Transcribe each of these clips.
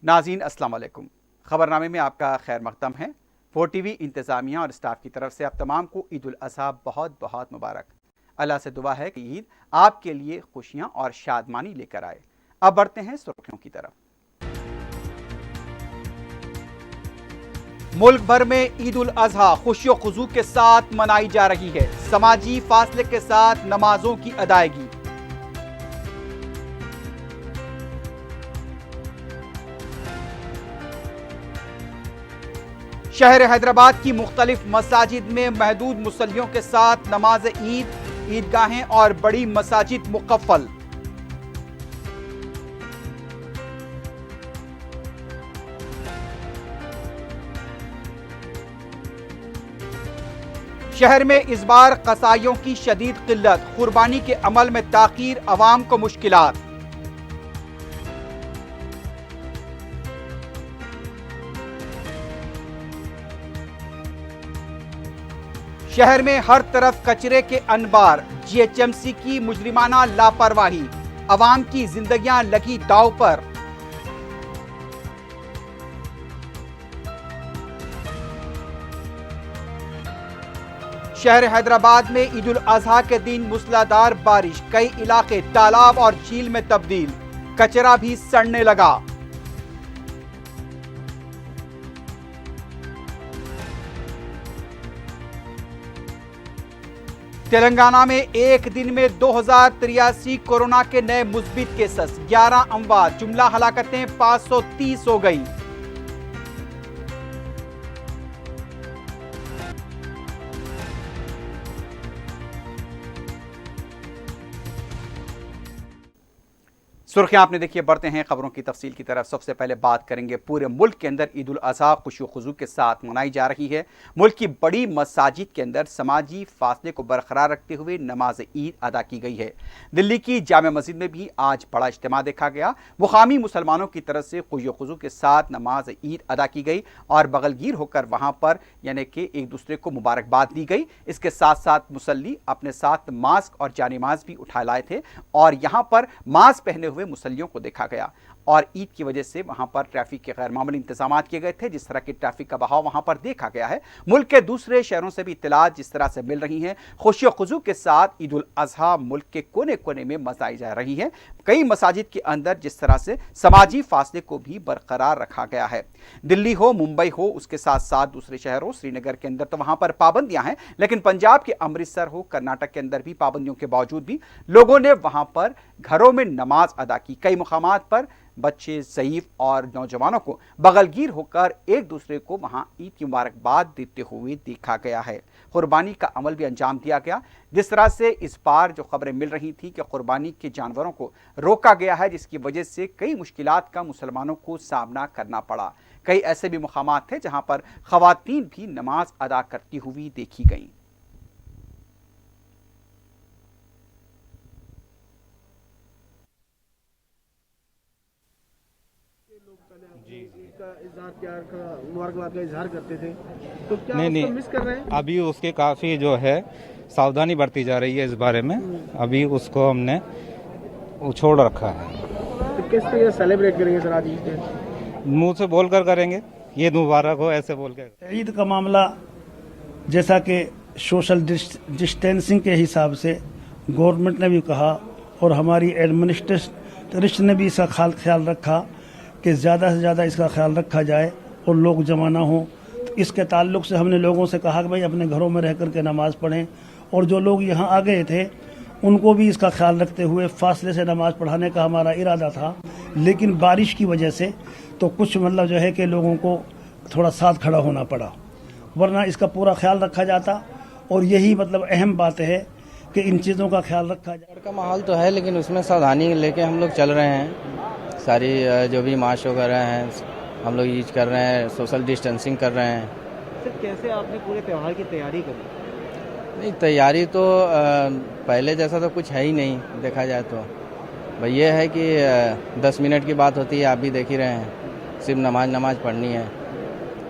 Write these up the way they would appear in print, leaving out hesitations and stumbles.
नाज़रीन अस्सलाम वालेकुम। खबरनामे में आपका खैर मकदम है। 4TV इंतज़ामिया और स्टाफ की तरफ से आप तमाम को ईद उल अज़हा बहुत बहुत मुबारक। अल्लाह से दुआ है कि ईद आपके लिए खुशियाँ और शादमानी लेकर आए। अब बढ़ते हैं सुर्खियों की तरफ। मुल्क भर में ईद उल अज़हा खुशियों खुजू के साथ मनाई जा रही है। समाजी फासले के साथ नमाजों की अदायगी। शहर हैदराबाद की मुख्तलिफ मसाजिद में महदूद मुसल्लियों के साथ नमाज ईद, ईदगाहें और बड़ी मसाजिद मुकफ्फल। शहर में इस बार कसाईयों की शदीद किल्लत, कुर्बानी के अमल में ताखीर, अवाम को मुश्किलात। शहर में हर तरफ कचरे के अनबार, जीएचएमसी की मुजरिमाना लापरवाही, अवाम की जिंदगियां लगी दांव पर। शहर हैदराबाद में ईद उल अज़हा के दिन मूसलाधार बारिश, कई इलाके तालाब और झील में तब्दील, कचरा भी सड़ने लगा। तेलंगाना में एक दिन में 2083 कोरोना के नए मुस्बित केसेस, 11 अमवात, जुमला हलाकतें 530 हो गई। सुर्खियां आपने देखिए, बढ़ते हैं खबरों की तफसील की तरफ। सबसे पहले बात करेंगे, पूरे मुल्क के अंदर ईद उल अज़हा खुशी खुजू के साथ मनाई जा रही है। मुल्क की बड़ी मसाजिद के अंदर समाजी फासले को बरकरार रखते हुए नमाज ईद अदा की गई है। दिल्ली की जामे मस्जिद में भी आज बड़ा इज्तिमा देखा गया। मुकामी मुसलमानों की तरफ से खुशी खुजू के साथ नमाज ईद अदा की गई और बगलगीर होकर वहाँ पर यानी कि एक दूसरे को मुबारकबाद दी गई। इसके साथ साथ मुसल्ली अपने साथ मास्क और जानेमाज भी उठा लाए थे और यहाँ पर मास्क पहने हुए मुसल्लियों को देखा गया और ईद की वजह से वहां पर ट्रैफिक के गैर मामूली इंतजाम किए गए थे। जिस तरह की ट्रैफिक का बहाव वहां पर देखा गया है, मुल्क के दूसरे शहरों से भी इत्तलात जिस तरह से मिल रही हैं, खुशी खुजू के साथ ईद उल अज़हा मुल्क के कोने कोने में मनाई जा रही है। कई मसाजिद के अंदर जिस तरह से समाजी फासले को भी बरकरार रखा गया है। दिल्ली हो, मुंबई हो, उसके साथ साथ दूसरे शहरों, श्रीनगर के अंदर तो वहां पर पाबंदियां हैं, लेकिन पंजाब के अमृतसर हो, कर्नाटक के अंदर भी पाबंदियों के बावजूद भी लोगों ने वहां पर घरों में नमाज अदा की। कई मुकामात पर बच्चे, ज़ईफ और नौजवानों को बगलगीर होकर एक दूसरे को वहां ईद की मुबारकबाद देते हुए देखा गया है। कुर्बानी का अमल भी अंजाम दिया गया। जिस तरह से इस बार जो खबरें मिल रही थी कि कुर्बानी के जानवरों को रोका गया है, जिसकी वजह से कई मुश्किलात का मुसलमानों को सामना करना पड़ा। कई ऐसे भी मुकामात थे जहां पर खवातीन भी नमाज अदा करती हुई देखी गईं। मुबारकबाद का इजहार करते थे, तो क्या नहीं मिस कर रहे हैं? अभी उसके काफ़ी जो है सावधानी बरती जा रही है इस बारे में। अभी उसको हमने छोड़ रखा है। तो किस तरह सेलिब्रेट करेंगे सर आज ईद? मुंह से बोल कर करेंगे, ये मुबारक हो, ऐसे बोल कर। ईद का मामला जैसा कि सोशल डिस्टेंसिंग के हिसाब से गवर्नमेंट ने भी कहा और हमारी एडमिनिस्ट्रेशन ने भी इसका ख्याल रखा कि ज़्यादा से ज़्यादा इसका ख्याल रखा जाए और लोग जमा ना हो। तो इसके ताल्लुक से हमने लोगों से कहा कि भाई अपने घरों में रह कर के नमाज़ पढ़ें, और जो लोग यहाँ आ गए थे उनको भी इसका ख्याल रखते हुए फासले से नमाज़ पढ़ाने का हमारा इरादा था। लेकिन बारिश की वजह से तो कुछ मतलब जो है कि लोगों को थोड़ा साथ खड़ा होना पड़ा, वरना इसका पूरा ख्याल रखा जाता। और यही मतलब अहम बात है कि इन चीज़ों का ख्याल रखा जाए। का माहौल तो है, लेकिन उसमें सावधानी लेके हम लोग चल रहे हैं। सारी जो भी मार्च वगैरह हैं हम लोग यूज कर रहे हैं, सोशल डिस्टेंसिंग कर रहे हैं। सर कैसे आपने पूरे त्यौहार की तैयारी करी? नहीं, तैयारी तो पहले जैसा तो कुछ है ही नहीं देखा जाए तो। भाई ये है कि 10 मिनट की बात होती है, आप भी देख ही रहे हैं, सिर्फ नमाज पढ़नी है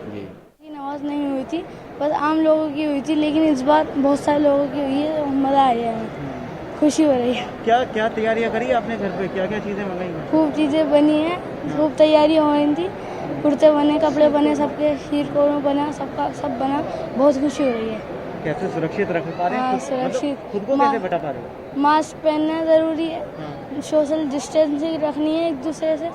जी। नमाज नहीं हुई थी, बस आम लोगों की हुई थी, लेकिन इस बार बहुत सारे लोगों की हुई है। मज़ा आया है, खुशी हो रही है। क्या क्या तैयारियां करी आपने घर पे, क्या क्या चीजें मंगाई हैं? खूब चीज़ें बनी हैं, खूब तैयारी हो रही थी, कुर्ते बने, कपड़े बने, सबके शीर कोरों बना, सबका सब बना, बहुत खुशी हो रही है। कैसे सुरक्षित रख पा रहे हैं? हाँ, खुद- सुरक्षित। मतलब खुद को कैसे बचा पा रहे हो? मास्क पहनना ज़रूरी है, सोशल डिस्टेंसिंग रखनी है एक दूसरे से।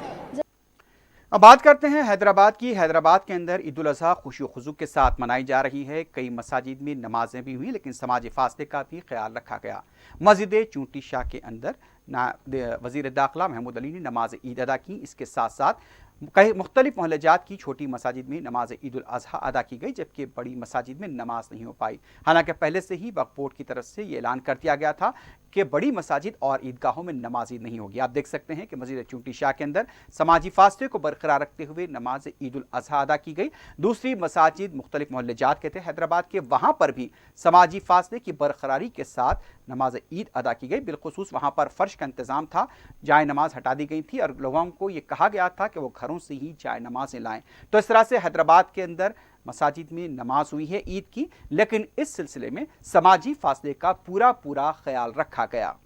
अब बात करते हैं हैदराबाद की। हैदराबाद के अंदर ईद उल अजहा खुशी खुजू के साथ मनाई जा रही है। कई मसाजिद में नमाजें भी हुई, लेकिन समाजी फासले का भी ख्याल रखा गया। मस्जिद चूंटी शाह के अंदर वजीर दाखिला महमूद अली ने नमाज ईद अदा की। इसके साथ साथ कई मुख्तलिफ मोहल्लेजात की छोटी मसाजिद में नमाज ईद उल अजहा अदा की गई, जबकि बड़ी मसाजिद में नमाज नहीं हो पाई। हालांकि पहले से ही वक्फ बोर्ड की तरफ से ये ऐलान कर दिया गया था कि बड़ी मसाजिद और ईदगाहों में नमाज ईद नहीं होगी। आप देख सकते हैं कि मस्जिद चूंटी शाह के अंदर समाजी फासले को बरकरार रखते हुए नमाज ईद उल अजहा अदा की गई। दूसरी मसाजिद मुख्तलिफ मोहल्लेजात के थे हैदराबाद के, वहां पर भी समाजी फासले की बरकरारी के साथ नमाज ईद अदा की गई। बिलखुसूस वहां पर फर्श का इंतजाम था, जाए नमाज हटा दी गई थी और लोगों को यह कहा गया था कि वो घरों से ही जाए नमाजें लाएं। तो इस तरह से हैदराबाद के अंदर मसाजिद में नमाज हुई है ईद की, लेकिन इस सिलसिले में समाजी फासले का पूरा ख्याल रखा गया।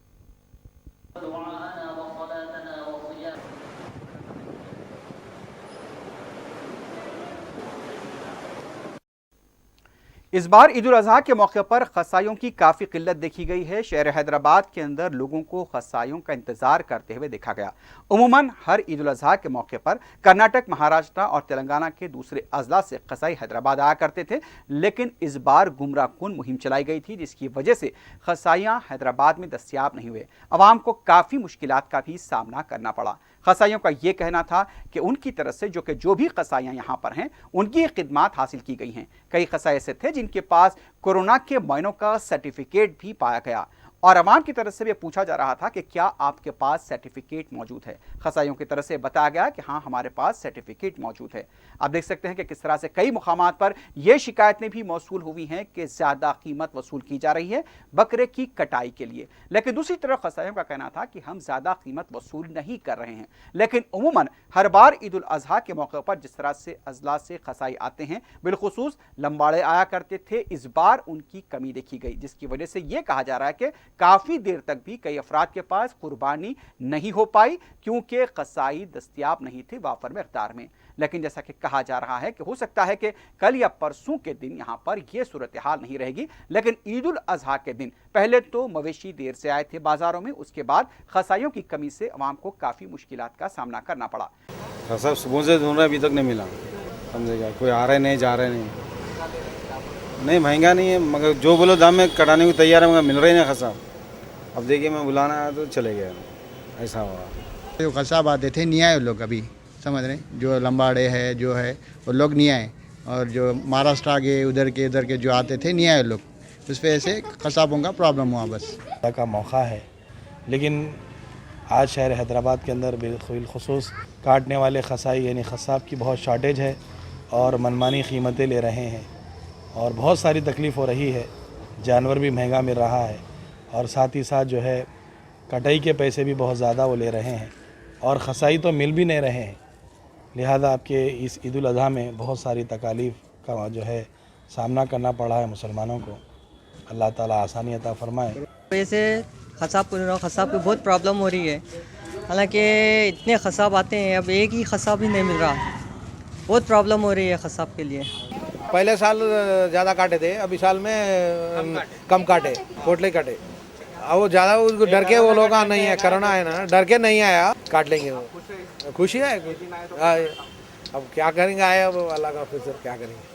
इस बार ईद उल अजहा के मौके पर खसाइयों की काफ़ी किल्लत देखी गई है। शहर हैदराबाद के अंदर लोगों को खसाइयों का इंतजार करते हुए देखा गया। उमूमन हर ईद उल अजहा के मौके पर कर्नाटक, महाराष्ट्र और तेलंगाना के दूसरे अजला से खसाई हैदराबाद आया करते थे, लेकिन इस बार गुमराह कुन मुहिम चलाई गई थी, जिसकी वजह से खसाइयाँ हैदराबाद में दस्तियाब नहीं हुए। अवाम को काफ़ी मुश्किलात का भी सामना करना पड़ा। खसाइयों का ये कहना था कि उनकी तरफ से जो भी खसाइयाँ यहाँ पर हैं, उनकी खिदमात हासिल की गई हैं। कई खसाई ऐसे थे जिनके पास कोरोना के महीनों का सर्टिफिकेट भी पाया गया और अवाम की तरफ से भी पूछा जा रहा था कि क्या आपके पास सर्टिफिकेट मौजूद है। खसाइयों की तरफ से बताया गया कि हाँ, हमारे पास सर्टिफिकेट मौजूद है। आप देख सकते हैं कि किस तरह से कई मुकामात पर यह शिकायतें भी मौसूल हुई हैं कि ज़्यादा कीमत वसूल की जा रही है बकरे की कटाई के लिए। लेकिन दूसरी तरफ खसाइयों का कहना था कि हम ज़्यादा कीमत वसूल नहीं कर रहे हैं। लेकिन उमूमन हर बार ईद उल अजहा के मौके पर जिस तरह से अजला से खसाई आते हैं, बिलखुसूस लंबाड़े आया करते थे, इस बार उनकी कमी देखी गई, जिसकी वजह से यह कहा जा रहा है कि काफ़ी देर तक भी कई अफराद के पास कुर्बानी नहीं हो पाई, क्योंकि कसाई दस्तियाब नहीं थे वाफर मिक़दार में। लेकिन जैसा कि कहा जा रहा है कि हो सकता है कि कल या परसों के दिन यहाँ पर यह सूरत हाल नहीं रहेगी, लेकिन ईद उल अजहा के दिन पहले तो मवेशी देर से आए थे बाजारों में, उसके बाद खसाइयों की कमी से अवाम को काफ़ी मुश्किलात का सामना करना पड़ा। सब सुबह से ढूंढ रहे, अभी तक नहीं मिला। समझेगा, कोई आ रहे नहीं, जा रहे नहीं। नहीं, महंगा नहीं है, मगर जो बोलो दाम में कटाने को तैयार है, मगर मिल रहे नहीं खसा। अब देखिए, मैं बुलाना आया तो चले गए, ऐसा हुआ। जो कसाब आते थे नहीं आए लोग, अभी समझ रहे हैं, जो लंबाड़े है जो है वो लोग नहीं आए, और जो महाराष्ट्र आगे उधर के जो आते थे नहीं आए लोग। उस वजह से कसाबों का प्रॉब्लम हुआ बस। का मौका है, लेकिन आज शहर हैदराबाद के अंदर बिलखुसूस काटने वाले खसाई यानी खसाब की बहुत शॉर्टेज है और मनमानी कीमतें ले रहे हैं और बहुत सारी तकलीफ़ हो रही है। जानवर भी महंगा मिल रहा है और साथ ही साथ जो है कटाई के पैसे भी बहुत ज़्यादा वो ले रहे हैं और खसाई तो मिल भी नहीं रहे हैं। लिहाजा आपके इस ईद उल अज़हा में बहुत सारी तकालीफ़ का जो है सामना करना पड़ा है मुसलमानों को। अल्लाह ताला आसानी अता फरमाए। वैसे खसाब की बहुत प्रॉब्लम हो रही है, हालांकि इतने खसाब आते हैं, अब एक ही खसाब ही नहीं मिल रहा। बहुत प्रॉब्लम हो रही है खसाब के लिए। पहले साल ज़्यादा काटे थे, अभी साल में कम काटे, पोटले काटे। अब वो ज़्यादा उसको डर के वो लोग नहीं है, कोरोना है ना, डर के नहीं आया, काट लेंगे वो। खुशी है, अब क्या करेंगे, आए अब अल्लाह का फिर क्या करेंगे।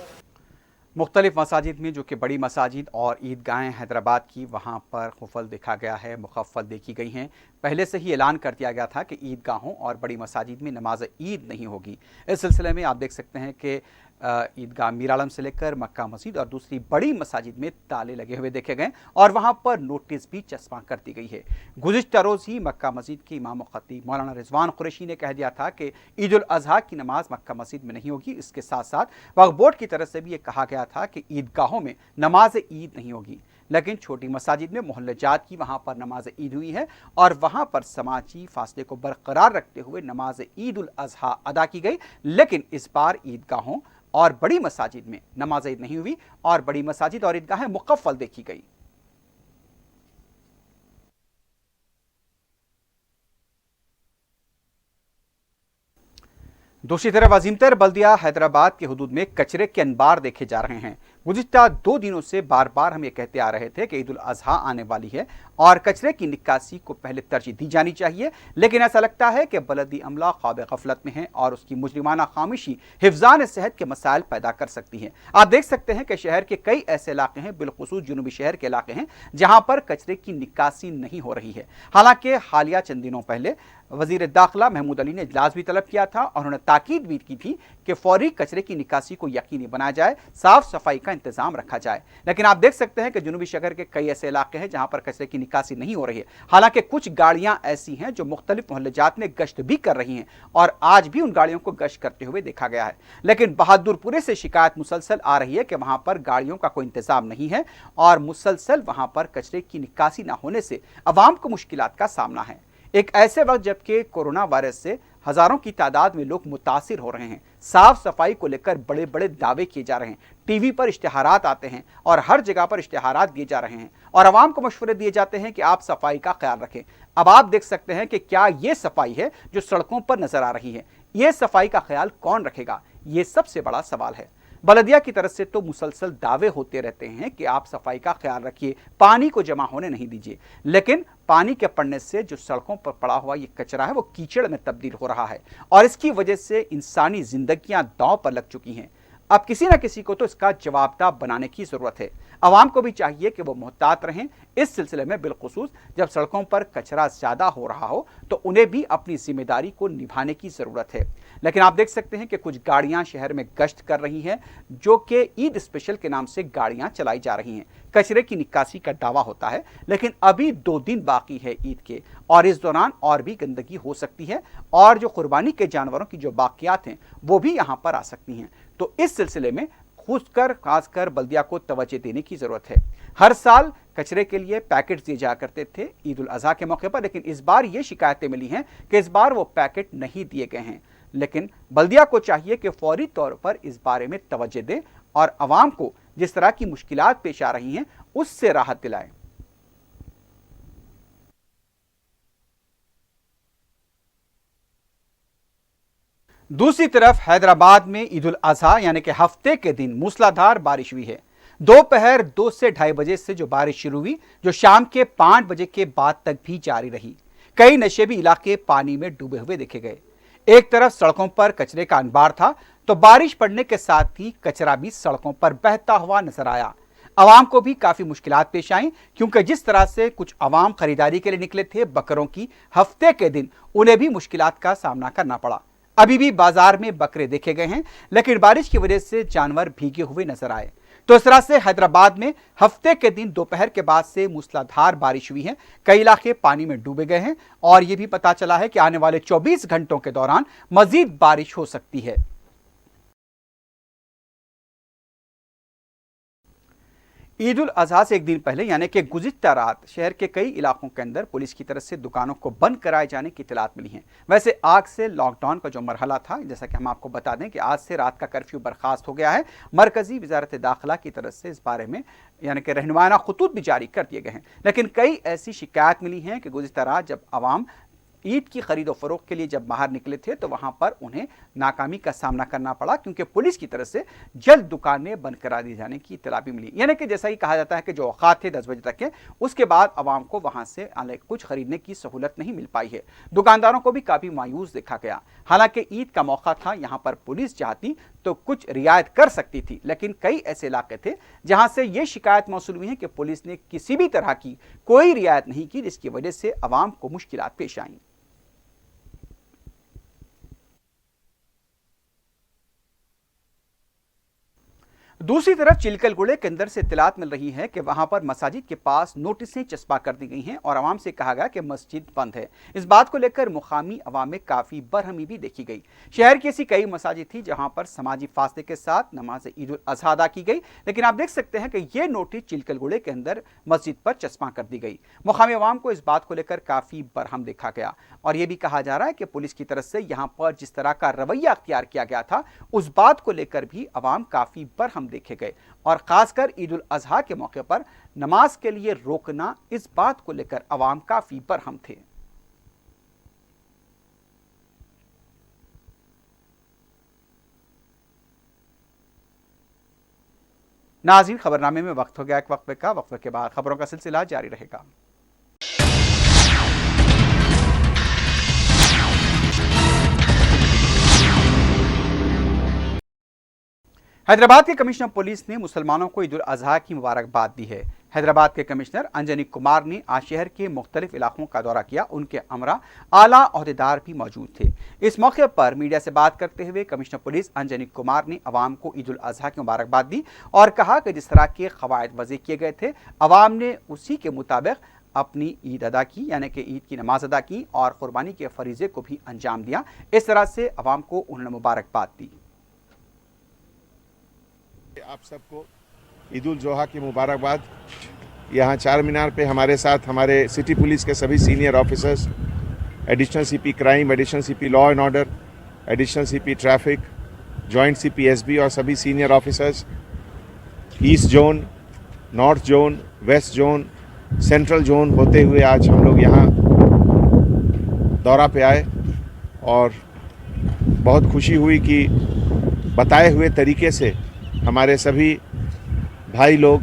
मुख्तलिफ मसाजिद में, जो कि बड़ी मसाजिद और ईदगाहें हैदराबाद की, वहाँ पर खुफल देखा गया है, मुखफ़्फ़ल देखी गई हैं। पहले से ही ऐलान कर दिया गया था कि ईदगाहों और बड़ी मसाजिद में नमाज ईद नहीं होगी। इस सिलसिले में आप देख सकते हैं कि ईदगाह मीर आलम से लेकर मक्का मस्जिद और दूसरी बड़ी मसाजिद में ताले लगे हुए देखे गए और वहाँ पर नोटिस भी चस्पा कर दी गई है। गुज़िश्ता रोज़ ही मक्का मस्जिद के इमाम ख़तीब मौलाना रिजवान कुरैशी ने कह दिया था कि ईद उल अज़हा की नमाज मक्का मस्जिद में नहीं होगी। इसके साथ साथ वक्फ बोर्ड की तरफ से भी ये कहा गया था कि ईदगाहों में नमाज ईद नहीं होगी, लेकिन छोटी मसाजिद में मोहल्ले जात की वहाँ पर नमाज ईद हुई है और वहाँ पर समाजी फासले को बरकरार रखते हुए नमाज ईद उल अज़हा अदा की गई। लेकिन इस बार ईदगाहों और बड़ी मसाजिद में नमाज ईद नहीं हुई और बड़ी मसाजिद और ईदगाहें मुकफ़्फ़ल देखी गई। दूसरी तरफ अजीमतर बल्दिया हैदराबाद के हुदूद में कचरे के अनबार देखे जा रहे हैं। गुज़िश्ता 2 दिनों से बार बार हम ये कहते आ रहे थे कि ईद उल अज़हा आने वाली है और कचरे की निकासी को पहले तरजीह दी जानी चाहिए, लेकिन ऐसा लगता है कि बलदी अमला ख्वाब गफलत में है और उसकी मुजरिमाना खामोशी हिफ्ज़ान सेहत के मसाइल पैदा कर सकती है। आप देख सकते हैं कि शहर के कई ऐसे इलाके हैं, बिलखुसूस जुनूबी शहर के इलाके हैं, जहां पर कचरे की निकासी नहीं हो रही है। हालांकि हालिया चंद दिनों पहले वजीर दाखिला महमूद अली ने इजलास भी तलब किया था और उन्होंने ताकीद भी की थी कि फौरी कचरे की निकासी को यकीनी बनाया जाए, साफ सफाई का इंतजाम रखा जाए। लेकिन आप देख सकते हैं कि जुनूबी शहर के कई ऐसे इलाके हैं जहां पर कचरे की निकासी नहीं हो रही है। हालांकि कुछ गाड़ियां ऐसी हैं जो मुख्तलिफ मोहल्लेजात में गश्त भी कर रही हैं और आज भी उन गाड़ियों को गश्त करते हुए देखा गया है। लेकिन बहादुरपुरे से शिकायत मुसलसल आ रही है कि वहां पर गाड़ियों का कोई इंतजाम नहीं है और मुसलसल वहां पर कचरे की निकासी न होने से अवाम को मुश्किलात का सामना है। एक ऐसे वक्त जबकि कोरोना वायरस से हजारों की तादाद में लोग मुतासिर हो रहे हैं, साफ सफाई को लेकर बड़े बड़े दावे किए जा रहे हैं, टीवी पर इश्तिहारात आते हैं और हर जगह पर इश्तिहारात दिए जा रहे हैं और आवाम को मशवरे दिए जाते हैं कि आप सफाई का ख्याल रखें। अब आप देख सकते हैं कि क्या ये सफाई है जो सड़कों पर नजर आ रही है? ये सफाई का ख्याल कौन रखेगा? ये सबसे बड़ा सवाल है। बलदिया की तरफ से तो मुसलसल दावे होते रहते हैं कि आप सफाई का ख्याल रखिए, पानी को जमा होने नहीं दीजिए, लेकिन पानी के पड़ने से जो सड़कों पर पड़ा हुआ ये कचरा है वो कीचड़ में तब्दील हो रहा है और इसकी वजह से इंसानी जिंदगियां दांव पर लग चुकी हैं। अब किसी न किसी को तो इसका जवाबदार बनाने की जरूरत है। आवाम को भी चाहिए कि वो मोहतात रहें इस सिलसिले में, बिलखुसूस जब सड़कों पर कचरा ज्यादा हो रहा हो तो उन्हें भी अपनी जिम्मेदारी को निभाने की जरूरत है। लेकिन आप देख सकते हैं कि कुछ गाड़ियां शहर में गश्त कर रही हैं जो कि ईद स्पेशल के नाम से गाड़ियां चलाई जा रही हैं। कचरे की निकासी का दावा होता है, लेकिन अभी 2 दिन बाकी है ईद के और इस दौरान और भी गंदगी हो सकती है और जो कुर्बानी के जानवरों की जो बाकियात हैं वो भी यहां पर आ सकती हैं। तो इस सिलसिले में खासकर बल्दिया को तवज्जो देने की जरूरत है। हर साल कचरे के लिए पैकेट दिए जाया करते थे ईद उल अज़हा के मौके पर, लेकिन इस बार ये शिकायतें मिली हैं कि इस बार वो पैकेट नहीं दिए गए हैं। लेकिन बल्दिया को चाहिए कि फौरी तौर पर इस बारे में तवज्जो दें और आवाम को जिस तरह की मुश्किलात पेश आ रही हैं उससे राहत दिलाएं। दूसरी तरफ हैदराबाद में ईद उल अज़हा यानी कि हफ्ते के दिन मूसलाधार बारिश हुई है। दोपहर 2 से 2:30 बजे से जो बारिश शुरू हुई, जो शाम के 5 बजे के बाद तक भी जारी रही। कई नशेबी इलाके पानी में डूबे हुए देखे गए। एक तरफ सड़कों पर कचरे का अंबार था तो बारिश पड़ने के साथ ही कचरा भी सड़कों पर बहता हुआ नजर आया। आवाम को भी काफी मुश्किलात पेश आई, क्योंकि जिस तरह से कुछ आवाम खरीदारी के लिए निकले थे बकरों की, हफ्ते के दिन उन्हें भी मुश्किलात का सामना करना पड़ा। अभी भी बाजार में बकरे देखे गए हैं, लेकिन बारिश की वजह से जानवर भीगे हुए नजर आए। तो इस तरह से हैदराबाद में हफ्ते के दिन दोपहर के बाद से मूसलाधार बारिश हुई है। कई इलाके पानी में डूबे गए हैं और यह भी पता चला है कि आने वाले 24 घंटों के दौरान मजीद बारिश हो सकती है। ईद उल अज़हा से एक दिन पहले यानी कि गुज़िश्ता रात शहर के कई इलाकों के अंदर पुलिस की तरफ से दुकानों को बंद कराए जाने की इत्तलात मिली हैं। वैसे आज से लॉकडाउन का जो मरहला था, जैसा कि हम आपको बता दें कि आज से रात का कर्फ्यू बर्खास्त हो गया है। मरकजी वजारत दाखिला की तरफ से इस बारे में यानी कि रहनुमाना खुतूत भी जारी कर दिए गए हैं। लेकिन कई ऐसी शिकायत मिली हैं कि गुज़िश्ता रात जब आवाम ईद की खरीद और फरोख्त के लिए जब बाहर निकले थे तो वहां पर उन्हें नाकामी का सामना करना पड़ा, क्योंकि पुलिस की तरफ से जल्द दुकानें बंद करा दी जाने की इत्तला भी मिली। यानी कि जैसा ही कहा जाता है कि जो औकात थे 10 बजे तक के, उसके बाद आवाम को वहां से कुछ खरीदने की सहूलत नहीं मिल पाई है। दुकानदारों को भी काफी मायूस देखा गया। हालांकि ईद का मौका था, यहाँ पर पुलिस चाहती तो कुछ रियायत कर सकती थी, लेकिन कई ऐसे इलाके थे जहां से ये शिकायत मौसूल हुई है कि पुलिस ने किसी भी तरह की कोई रियायत नहीं की, जिसकी वजह से आवाम को मुश्किलात पेश आई। दूसरी तरफ चिलकलगुड़े के अंदर से इत्तलात मिल रही है कि वहां पर मसाजिद के पास नोटिसें चस्पा कर दी गई हैं और आवाम से कहा गया कि मस्जिद बंद है। इस बात को लेकर मुकामी अवाम में काफी बरहमी भी देखी गई। शहर की ऐसी कई मसाजिद थी जहां पर समाजी फासले के साथ नमाज ईद उल अज़हा अदा की गई, लेकिन आप देख सकते हैं कि यह नोटिस चिलकलगुड़े के अंदर मस्जिद पर चस्पा कर दी गई। मुकामी अवाम को इस बात को लेकर काफी बरहम देखा गया और यह भी कहा जा रहा है कि पुलिस की तरफ से यहाँ पर जिस तरह का रवैया अख्तियार किया गया था उस बात को लेकर भी अवाम काफी बरहम देखे गए और खासकर ईद उल अज़हा के मौके पर नमाज के लिए रोकना, इस बात को लेकर अवाम काफी बरहम थे। नाज़रीन, खबरनामे में वक्त हो गया एक वक्फे का। वक्फे के बाद खबरों का सिलसिला जारी रहेगा। हैदराबाद के कमिश्नर पुलिस ने मुसलमानों को ईद उल अजहा की मुबारकबाद दी है। हैदराबाद के कमिश्नर अंजनी कुमार ने आज शहर के मुख्तलिफ इलाकों का दौरा किया। उनके हमरा आला ओहदेदार भी मौजूद थे। इस मौके पर मीडिया से बात करते हुए कमिश्नर पुलिस अंजनी कुमार ने अवाम को ईद उल अजहा की मुबारकबाद दी और कहा कि जिस तरह के क़वायद वज़ी किए गए थे, अवाम ने उसी के मुताबिक अपनी ईद अदा की, यानी कि ईद की नमाज अदा की और कुर्बानी के फरीज़े को भी अंजाम दिया। इस तरह से अवाम को उन्होंने मुबारकबाद दी। आप सबको ईद उल जोहा की मुबारकबाद। यहाँ चार मीनार पे हमारे साथ हमारे सिटी पुलिस के सभी senior officers, additional CP crime, additional CP law and order, additional CP traffic, joint CP SB और सभी senior officers, east zone, north zone, west zone, central zone होते हुए आज हम लोग यहाँ दौरा पे आए और बहुत खुशी हुई कि बताए हुए तरीके से हमारे सभी भाई लोग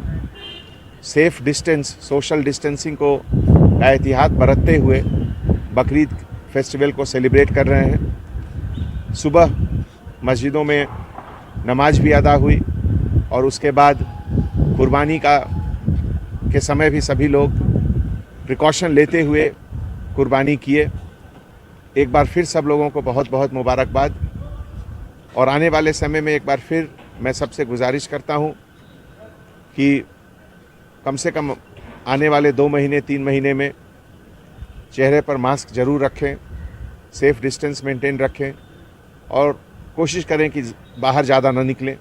सेफ डिस्टेंस, सोशल डिस्टेंसिंग को का एहतियात बरतते हुए बकरीद फेस्टिवल को सेलिब्रेट कर रहे हैं। सुबह मस्जिदों में नमाज भी अदा हुई और उसके बाद कुर्बानी के समय भी सभी लोग प्रिकॉशन लेते हुए कुर्बानी किए। एक बार फिर सब लोगों को बहुत बहुत मुबारकबाद। और आने वाले समय में एक बार फिर मैं सबसे गुजारिश करता हूं कि कम से कम आने वाले 2 महीने 3 महीने में चेहरे पर मास्क ज़रूर रखें, सेफ डिस्टेंस मेंटेन रखें और कोशिश करें कि बाहर ज़्यादा ना निकलें।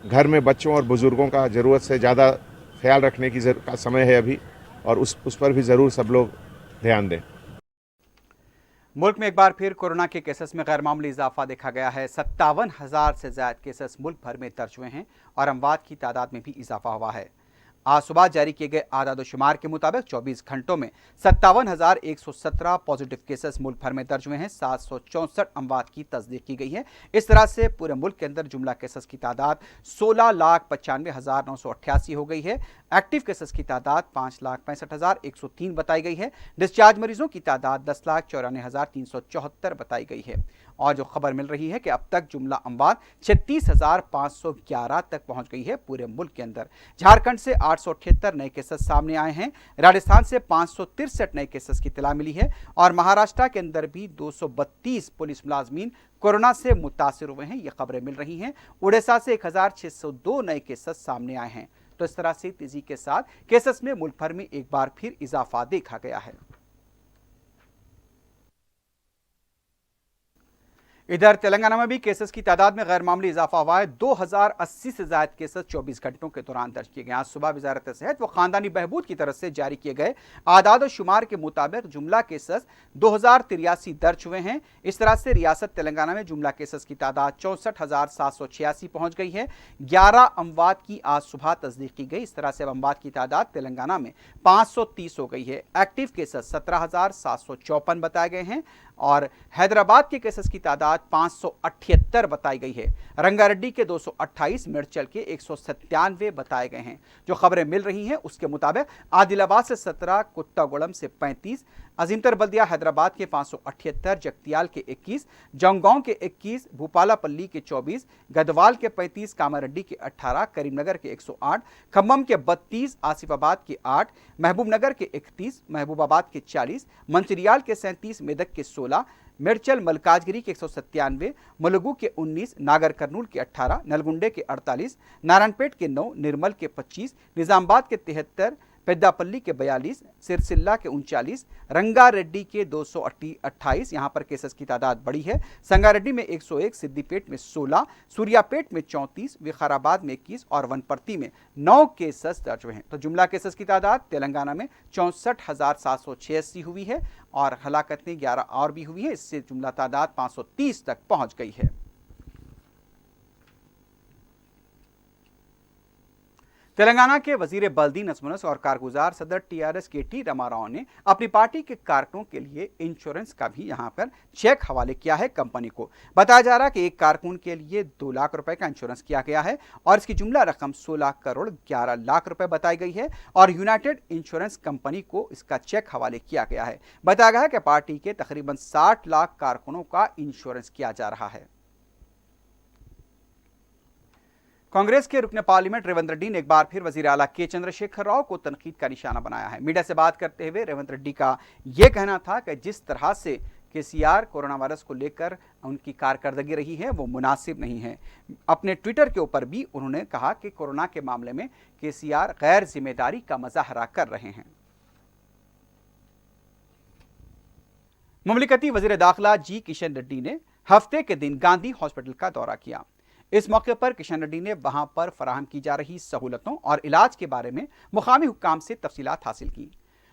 घर में बच्चों और बुज़ुर्गों का ज़रूरत से ज़्यादा ख्याल रखने का समय है अभी और उस पर भी ज़रूर सब लोग ध्यान दें। मुल्क में एक बार फिर कोरोना के केसेस में गैर मामूली इजाफा देखा गया है। 57,000 से ज़्यादा केसेस मुल्क भर में दर्ज हुए हैं और अमवात की तादाद में भी इजाफा हुआ है। आज सुबह जारी किए गए आदाद-ओ-शुमार के मुताबिक 24 घंटों में 57,117 पॉजिटिव केसेस मुल्क भर में दर्ज हुए हैं। 764 अमवात की तस्दीक की गई है। इस तरह से पूरे मुल्क के अंदर जुमला केसेस की तादाद 16,95,988 हो गई है। एक्टिव केसेस की तादाद 5,65,103 बताई गई है। डिस्चार्ज मरीजों की तादाद 10,94,374 बताई गई है। और जो खबर मिल रही है कि अब तक जुमला अमवात 36,511 तक पहुंच गई है पूरे मुल्क के अंदर। झारखंड से 878 नए केसेस सामने आए हैं। राजस्थान से 563 नए केसेस की इत्तला मिली है और महाराष्ट्र के अंदर भी 232 पुलिस मुलाजमीन कोरोना से मुतासिर हुए हैं। ये खबरें मिल रही हैं। उड़ीसा से 1,602 नए केसेस सामने आए हैं। तो इस तरह से तेजी के साथ केसेस में मुल्क भर में एक बार फिर इजाफा देखा गया है। इधर तेलंगाना में भी केसेस की तादाद में गैर मामूली इजाफा हुआ है। 2080 से ज्यादा केसेस 24 घंटों के दौरान दर्ज किए गए। आज सुबह वजारत सेहत व खानदानी बहबूद की तरफ से जारी किए गए आदाद और शुमार के मुताबिक जुमला केसेस 2083 दर्ज हुए हैं। इस तरह से रियासत तेलंगाना में जुमला केसेस की तादाद 64,786 पहुंच गई है। 11 अमवात की आज सुबह तस्दीक की गई। इस तरह से अमवात की तादाद तेलंगाना में 530 हो गई है। एक्टिव केसेस 17,754 बताए गए हैं और हैदराबाद के केसेस की तादाद 578 बताई गई है। रंगारेड्डी के 228, मिर्चल के 197 बताए गए हैं। जो खबरें मिल रही हैं उसके मुताबिक आदिलाबाद से 17, कुत्तागुड़म से 35, अजीमतर बल्दिया हैदराबाद के 578, जगतियाल के 21, जंगगांव के 21, भूपालापल्ली के 24, गदवाल के 35, कामारेड्डी के 18, करीमनगर के 108, खम्मम के 32, आसिफाबाद के 8, महबूबनगर के 31, महबूबाबाद के 40, मंचिरियाल के 37, मेदक के 16, मिर्चल मलकाजगिरी के 197, मुलुगु के 19, नागर कर्नूल के 18, नलगुंडे के 48, नारायणपेट के 9, निर्मल के 25, निजामाबाद के 73, पेद्दापल्ली के 42, सिरसिल्ला के 39, रंगारेड्डी के 228 यहाँ पर केसेस की तादाद बढ़ी है। संगारेड्डी में 101, सिद्दीपेट में 16, सूर्यापेट में 34, विकाराबाद में 21 और वनपर्ती में 9 केसेस दर्ज हुए हैं। तो जुमला केसेस की तादाद तेलंगाना में 64,786 हुई है और हलाकतें 11 और भी हुई है। इससे जुमला तादाद 530 तक पहुंच गई है। तेलंगाना के वजीर बल्दी नजमुनस और कारगुजार सदर टीआरएस के टी रामाराव ने अपनी पार्टी के कारकुनों के लिए इंश्योरेंस का भी यहां पर चेक हवाले किया है कंपनी को। बताया जा रहा है कि एक कारकुन के लिए 2 लाख रुपए का इंश्योरेंस किया गया है और इसकी जुमला रकम 16 करोड़ 11 लाख रुपए बताई गई है और यूनाइटेड इंश्योरेंस कंपनी को इसका चेक हवाले किया गया है। बताया गया है कि पार्टी के तकरीबन 60 लाख कारकुनों का इंश्योरेंस किया जा रहा है। कांग्रेस के रुकने पार्लियामेंट रेवंत रेड्डी ने एक बार फिर वजीर आला के चंद्रशेखर राव को तनकीद का निशाना बनाया है। मीडिया से बात करते हुए रेवंत रेड्डी का यह कहना था कि जिस तरह से केसीआर कोरोना वायरस को लेकर उनकी कारकर्दगी रही है वो मुनासिब नहीं है। अपने ट्विटर के ऊपर भी उन्होंने कहा कि कोरोना के मामले में केसीआर गैर जिम्मेदारी का मुजाहरा कर रहे हैं। मुमलिकती वजीर दाखिला जी किशन रेड्डी ने हफ्ते के दिन गांधी हॉस्पिटल का दौरा किया। इस मौके पर किशन रेड्डी ने वहां पर फराहम की जा रही सहूलतों और इलाज के बारे में मुकामी हुक्काम से तफसीलात हासिल की।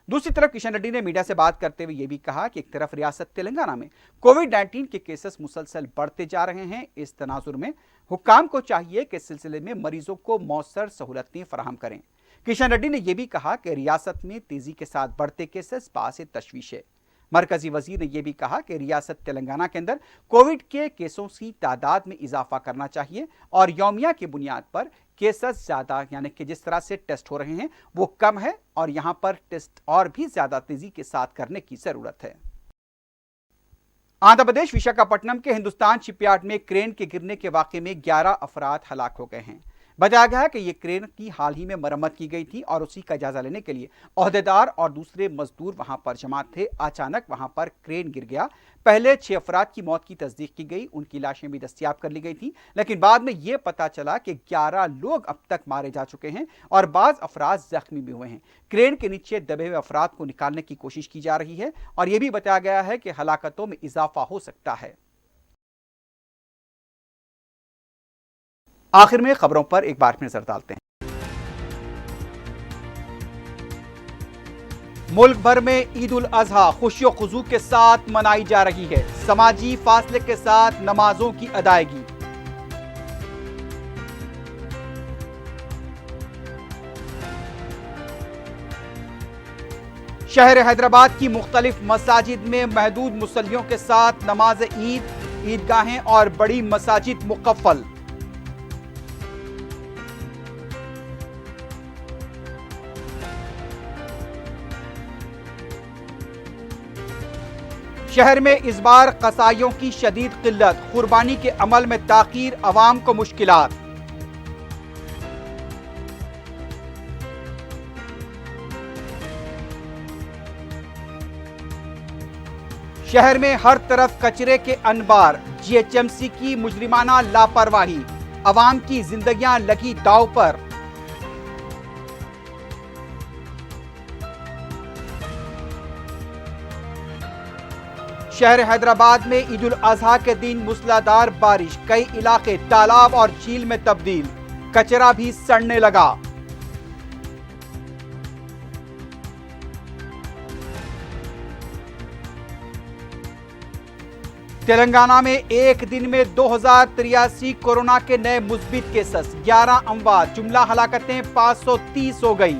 दूसरी तरफ किशन रेड्डी ने मीडिया से बात करते हुए यह भी कहा कि एक तरफ रियासत तेलंगाना में कोविड-19 के केसेस मुसलसल बढ़ते जा रहे हैं। इस तनाजुर में हुक्काम को चाहिए कि इस सिलसिले में मरीजों को मौसर सहूलतें फराहम करें। किशन रेड्डी ने यह भी कहा कि रियासत में तेजी के साथ बढ़ते केसेस बासे तशवीश है। मरकजी वजीर ने यह भी कहा कि रियासत तेलंगाना के अंदर कोविड के केसों की तादाद में इजाफा करना चाहिए और यौमिया की बुनियाद पर केसेस ज्यादा यानी कि जिस तरह से टेस्ट हो रहे हैं वो कम है और यहां पर टेस्ट और भी ज्यादा तेजी के साथ करने की जरूरत है। आंध्र प्रदेश विशाखापट्टनम के हिंदुस्तान शिपयार्ड में क्रेन के गिरने के वाकये में 11 अफराद हलाक हो गए हैं। बताया गया है कि यह क्रेन की हाल ही में मरम्मत की गई थी और उसी का जायजा लेने के लिए ओहदेदार और दूसरे मजदूर वहां पर जमा थे। अचानक वहां पर क्रेन गिर गया। पहले 6 अफराद की मौत की तस्दीक की गई, उनकी लाशें भी दस्तयाब कर ली गई थी, लेकिन बाद में यह पता चला कि 11 लोग अब तक मारे जा चुके हैं और बाज अफराद जख्मी भी हुए हैं। क्रेन के नीचे दबे हुए अफराद को निकालने की कोशिश की जा रही है और यह भी बताया गया है कि हलाकतों में इजाफा हो सकता है। आखिर में खबरों पर एक बार नजर डालते हैं। मुल्क भर में ईद उल अजहा खुशियों खुजू के साथ मनाई जा रही है। समाजी फासले के साथ नमाजों की अदायगी। शहर हैदराबाद की मुख्तलिफ मसाजिद में महदूद मुसल्लियों के साथ नमाज ईद, ईदगाहें और बड़ी मसाजिद मुकफ्फल। शहर में इस बार कसाईयों की शदीद किल्लत, कुर्बानी के अमल में ताखीर, अवाम को मुश्किलात। शहर में हर तरफ कचरे के अनबार, जीएचएमसी की मुजरिमाना लापरवाही, अवाम की जिंदगियां लगी दांव पर। शहर हैदराबाद में ईद उल अजहा के दिन मूसलाधार बारिश, कई इलाके तालाब और झील में तब्दील, कचरा भी सड़ने लगा। तेलंगाना में एक दिन में 2083 कोरोना के नए मुस्बित केसेस, 11 अमवात, जुमला हलाकतें 530 हो गई।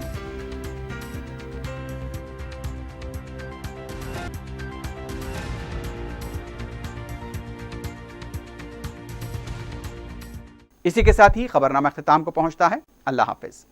इसी के साथ ही खबरनामा अख्ताम को पहुंचता है। अल्लाह हाफिज।